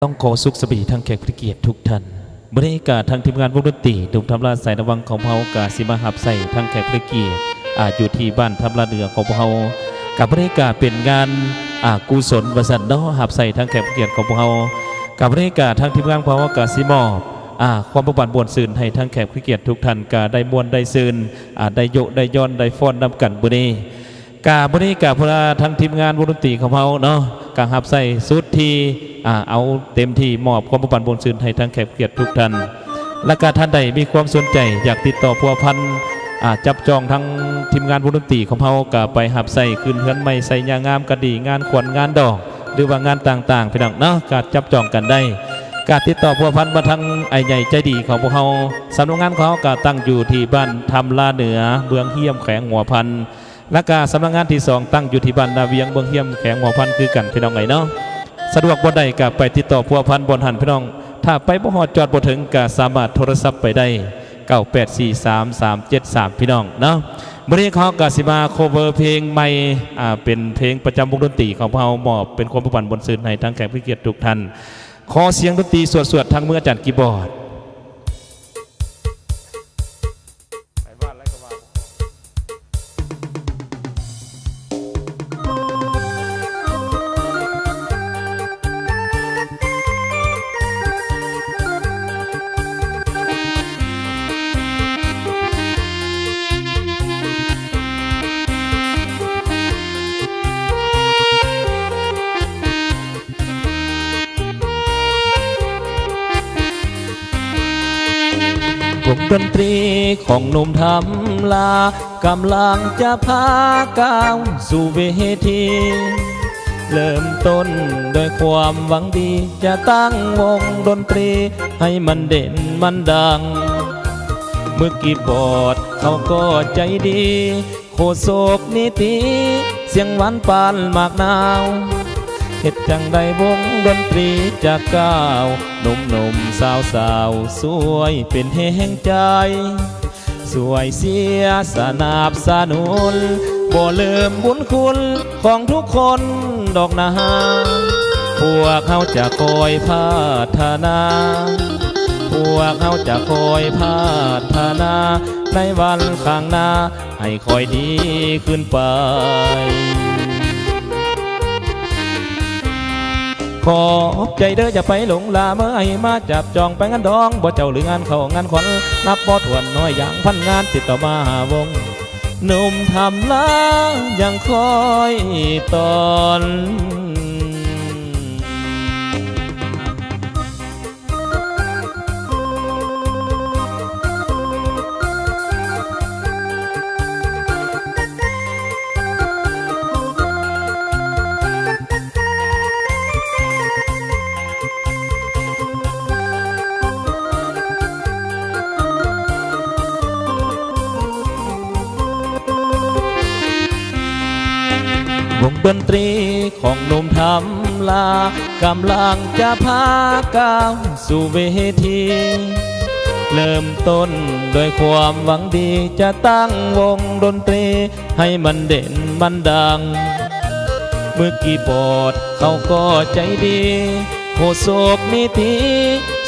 ต้องขอสุขสบีทั้งแขกผู้เกียรติทุกท่านบรรยากาศทางทีมงานวงดนตรีดุมทำลาสายระวังของเฮากาสิมาหับใส่ทั้งแขกผู้เกียรติอยู่ที่บ้านทำลาเหนือของเฮากับบรรยากาศเป็นงานกุศลบริษัทเนาะหับใส่ทั้งแขกผู้เกียรติของเฮากับบรรยากาศทางทีมงานของเฮากาสิมอบความประบัติบวนซื่นให้ทั้งแขกผู้เกียรติทุกท่านกาได้มวลได้ซื่นได้โยได้ย้อนได้ฟ้อนนำกันบุรีกาบุรีกาพระทั้งทีมงานวงดนตรีของเฮาเนาะกาหับใส่สุดทีเอาเต็มที่มอบความประบัติบนซื่นให้ทั้งแขกเกียรติทุกท่านและการท่านใดมีความสนใจอยากติดต่อพัวพันจับจองทั้งทีมงานวงดนตรีของเฮาก็ไปหับใส่คืนเฮือนใหม่ใส่ยางามกระดีงานขวัญงานดอกหรือว่างานต่างๆพี่น้องเนาะการจับจองกันได้การติดต่อพัวพันมาทั้งไอ้ใหญ่ใจดีของพวกเฮาสำนักงานของเฮาก็ตั้งอยู่ที่บ้านทำลาเหนือเมืองเฮียมแขวงหัวพันและการสำนักงานที่2ตั้งอยู่ที่บ้านนาเวียงเมืองเฮียมแขวงหัวพันคือกันพี่น้องไงเนาะสะดวกบ่ได้ก็ไปติดต่อพัวพันบนหันพี่น้องถ้าไปบ่ฮอดจอดบ่ถึงก็สามารถโทรศัพท์ไปได้984373พี่น้องเนาะมื้อนี้เขาก็สิมาโคเวอร์เพลงใหม่เป็นเพลงประจำวงดนตรีของเรามอบเป็นความประพันธ์บนซื่นให้ทั้งแขกผู้เกียรติทุกท่านขอเสียงดนตรีสวดๆทางมืออาจารย์กีย์บอร์ดวงดนตรีของหนุ่มทำลากำลังจะพาก้าวสู่เวทีเริ่มต้นโดยความหวังดีจะตั้งวงดนตรีให้มันเด่นมันดังมือกีย์บอร์ดเขาก็ใจดีโคโศกนิติเสียงหวานปานหมากนาวเฮ็ดจังใดวงดนตรีจะก้าวหนุ่มๆสาวๆสวยเป็นแห่งใจสวยเสียสนับสนุนบ่ลืมบุญคุณของทุกคนดอกนาพวกเขาจะคอยพัฒนาพวกเขาจะคอยพัฒนาในวันข้างหน้าให้คอยดีขึ้นไปขอบใจเด้ออย่าไปหลงลาเมื่อไอ้มาจับจองไปงานดองบ่เจ้าหรืองานเขางานขวัญนับบ่ถ้วนน้อยอย่างพันงานติดต่อมาหาวงหนุ่มทำล้ายังคอยตอนวงดนตรีของหนุ่มทำลากำลังจะพาก้าวสู่เวทีเริ่มต้นโดยความหวังดีจะตั้งวงดนตรีให้มันเด่นมันดังมือกีย์บอร์ดเขาก็ใจดีโคโศกนิติ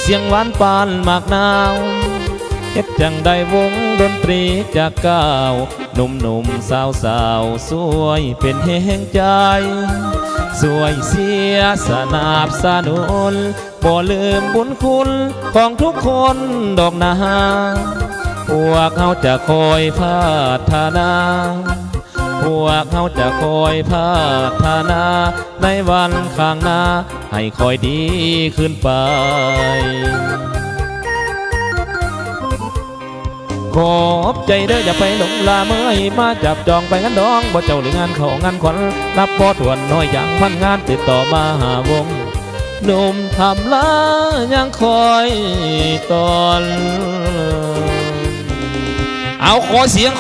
เสียงหวานปานหมากนาวเฮ็ดจังใดวงดนตรีจะก้าวหนุ่มๆสาวๆสวยเป็นแห่งใจสวยเสียสนับสนุนบ่ลืมบุญคุณของทุกคนดอกนาพวกเขาจะคอยพัฒนาพวกเขาจะคอยพัฒนาในวันข้างหน้าให้คอยดีขึ้นไปขอบใจเด้ออย่าไปหลงลาเมื่อให้มาจับจองไปงานดองบ่เจ้าหรืองานเขางานขวัญนับบ่ถ้วนน้อยอย่างพันงานติดต่อมาหาวงหนุ่มทำล้ายังคอยตอนเอาขอเสียง